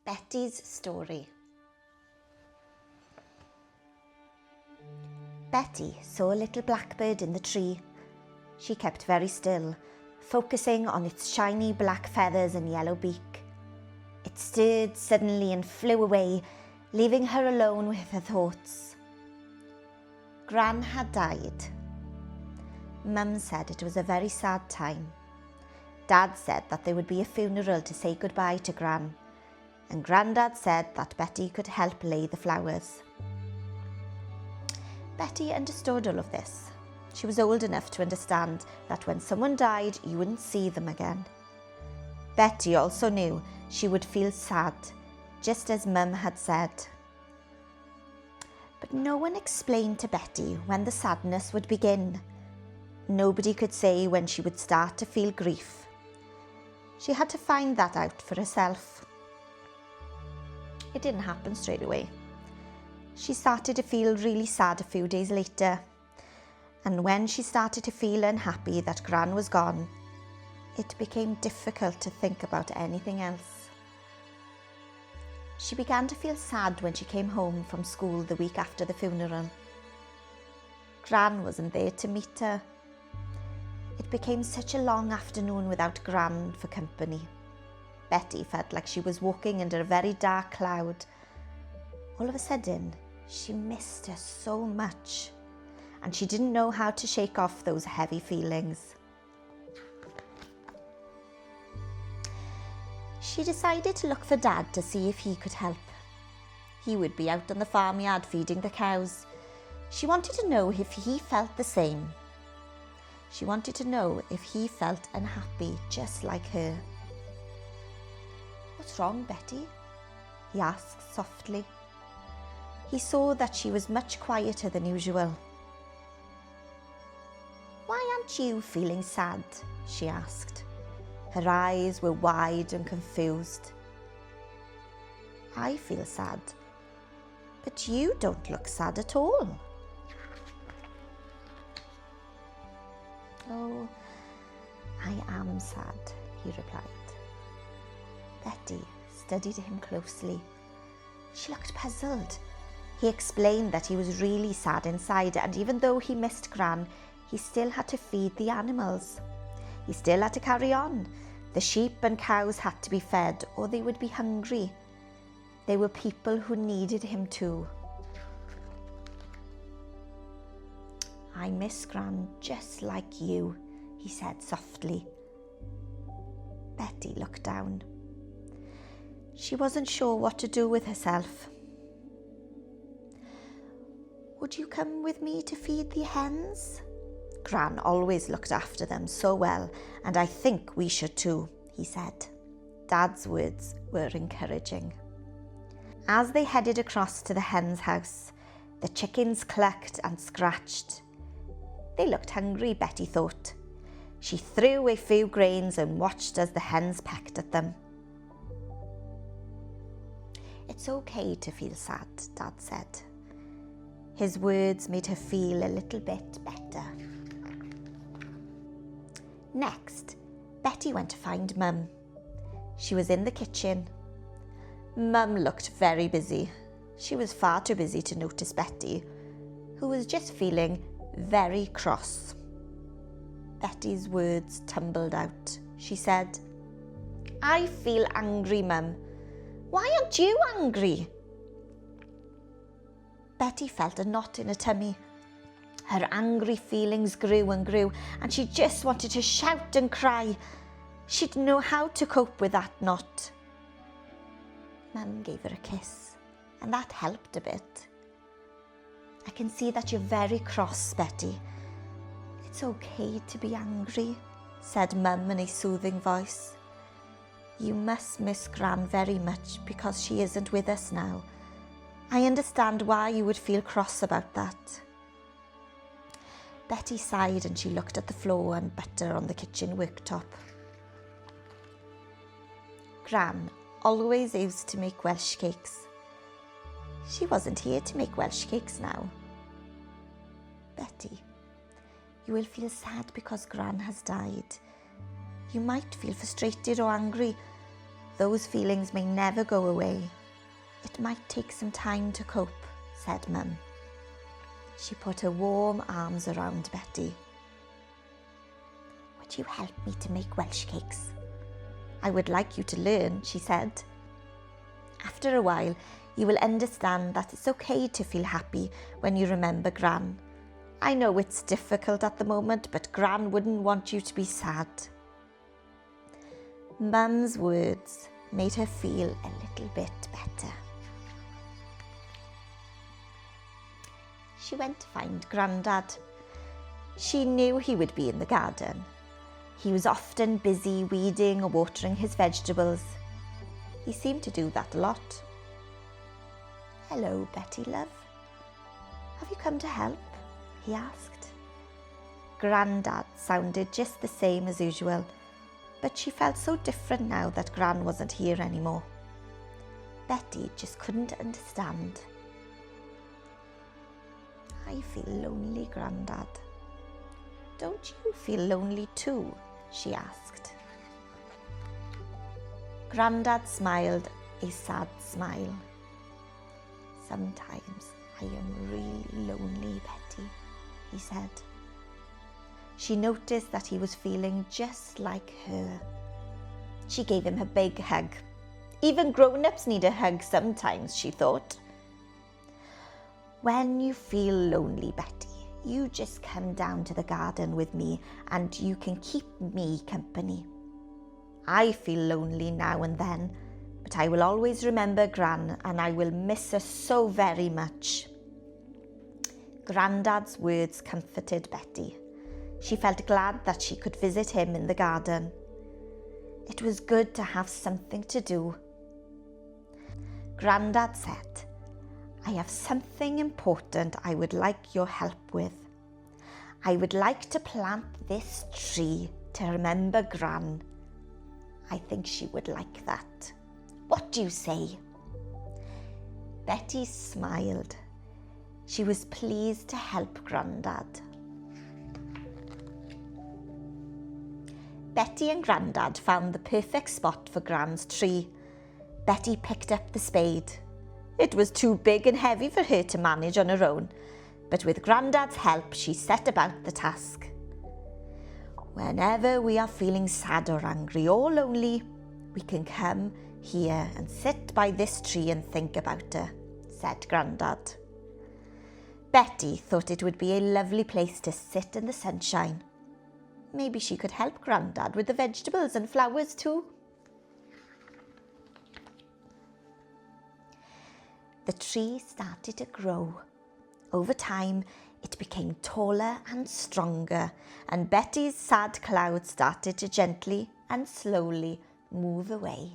Beti's story. Beti saw a little blackbird in the tree. She kept very still, focusing on its shiny black feathers and yellow beak. It stirred suddenly and flew away, leaving her alone with her thoughts. Gran had died. Mum said it was a very sad time. Dad said that there would be a funeral to say goodbye to Gran, and Grandad said that Beti could help lay the flowers. Beti understood all of this. She was old enough to understand that when someone died, you wouldn't see them again. Beti also knew she would feel sad, just as Mum had said. But no one explained to Beti when the sadness would begin. Nobody could say when she would start to feel grief. She had to find that out for herself. It didn't happen straight away. She started to feel really sad a few days later. And when she started to feel unhappy that Gran was gone, it became difficult to think about anything else. She began to feel sad when she came home from school the week after the funeral. Gran wasn't there to meet her. It became such a long afternoon without Gran for company. Beti felt like she was walking under a very dark cloud. All of a sudden, she missed her so much, and she didn't know how to shake off those heavy feelings. She decided to look for Dad to see if he could help. He would be out on the farmyard feeding the cows. She wanted to know if he felt the same. She wanted to know if he felt unhappy just like her. "What's wrong, Beti?" he asked softly. He saw that she was much quieter than usual. "Why aren't you feeling sad?" she asked. Her eyes were wide and confused. "I feel sad, but you don't look sad at all." "Oh, I am sad," he replied. Beti studied him closely. She looked puzzled. He explained that he was really sad inside, and even though he missed Gran, he still had to feed the animals. He still had to carry on. The sheep and cows had to be fed, or they would be hungry. They were people who needed him too. "I miss Gran just like you," he said softly. Beti looked down. She wasn't sure what to do with herself. "Would you come with me to feed the hens? Gran always looked after them so well, and I think we should too," he said. Dad's words were encouraging. As they headed across to the hen's house, the chickens clucked and scratched. They looked hungry, Beti thought. She threw away a few grains and watched as the hens pecked at them. "It's okay to feel sad," Dad said. His words made her feel a little bit better. Next, Beti went to find Mum. She was in the kitchen. Mum looked very busy. She was far too busy to notice Beti, who was just feeling very cross. Beti's words tumbled out. She said, "I feel angry, Mum. Why aren't you angry?" Beti felt a knot in her tummy. Her angry feelings grew and grew, and she just wanted to shout and cry. She didn't know how to cope with that knot. Mum gave her a kiss, and that helped a bit. "I can see that you're very cross, Beti. It's okay to be angry," said Mum in a soothing voice. "You must miss Gran very much because she isn't with us now. I understand why you would feel cross about that." Beti sighed and she looked at the flour and butter on the kitchen worktop. Gran always used to make Welsh cakes. She wasn't here to make Welsh cakes now. "Beti, you will feel sad because Gran has died. You might feel frustrated or angry. those feelings may never go away. It might take some time to cope, said Mum. She put her warm arms around Beti. Would you help me to make Welsh cakes? I would like you to learn, she said. After a while, you will understand that it's okay to feel happy when you remember Gran. I know it's difficult at the moment, but Gran wouldn't want you to be sad. Mum's words made her feel a little bit better. She went to find Grandad. She knew he would be in the garden. He was often busy weeding or watering his vegetables. He seemed to do that a lot. Hello, Beti, love. Have you come to help? He asked. Grandad sounded just the same as usual, but she felt so different now that Gran wasn't here anymore. Beti just couldn't understand. I feel lonely, Grandad. Don't you feel lonely too? She asked. Grandad smiled a sad smile. Sometimes I am really lonely, Beti, he said. She noticed that he was feeling just like her. She gave him a big hug. Even grown-ups need a hug sometimes, she thought. When you feel lonely, Beti, you just come down to the garden with me and you can keep me company. I feel lonely now and then, but I will always remember Gran and I will miss her so very much. Grandad's words comforted Beti. She felt glad that she could visit him in the garden. It was good to have something to do. Grandad said, I have something important I would like your help with. I would like to plant this tree to remember Gran. I think she would like that. What do you say? Beti smiled. She was pleased to help Grandad. Beti and Grandad found the perfect spot for Gran's tree. Beti picked up the spade. It was too big and heavy for her to manage on her own, but with Grandad's help, she set about the task. Whenever we are feeling sad or angry or lonely, we can come here and sit by this tree and think about her, said Grandad. Beti thought it would be a lovely place to sit in the sunshine. Maybe she could help Grandad with the vegetables and flowers too. The tree started to grow. Over time, it became taller and stronger, and Beti's sad cloud started to gently and slowly move away.